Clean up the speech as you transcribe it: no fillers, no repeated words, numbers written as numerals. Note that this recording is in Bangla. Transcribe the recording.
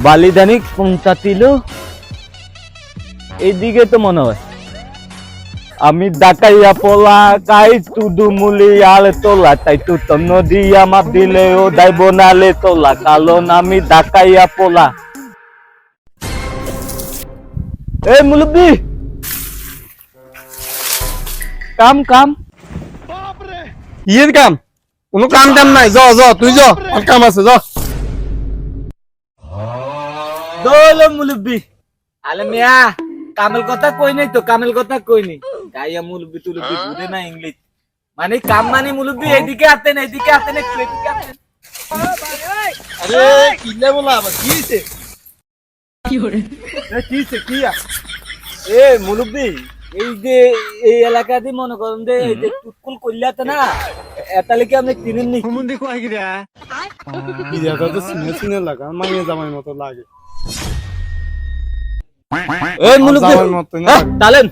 বালিদানি পৌঁছাতিল এইদিকে তো মনে হয়। আমি ডাকাইয়া পোলা কাই তুদু মুলি আলে তোলা তাই তু তো নদী আমার দিলে ও দাইব নালে তোলা কারণ আমি ডাকাইয়া পোলা। এই মুলব্বি কাম কাম ইয়ের কাম কোনো কাম টাম নাই, য য তুই য, আর কাম আছে য। দোলো মুলব্বি আলে মিয়া কামেল কথা কই নাই তো, কামেল কথা কই নি গাইয়া মুলব্বি তুলব্বি বুঝে না ইংলিশ মানে কাম মানে মুলব্বি এইদিকে আতেন এইদিকে আতেন একটু এদিকে আতেন। আরে কিলে বলা আবার কি হইছে? কি হরে এ কি হইছে কি আ? এ মুলব্বি এই যে এই এলাকাতে মনে করেন যে এই যে টুটকুল কইলাতে না এতালে কি আপনি চিনেন নি? হুমুন দেখো আই গিরা কি দিয়া তো সিনে সিনে লাগা মাইয়া জামাই মতো লাগে। এই মুলব্বি জামাই মতো না তালেন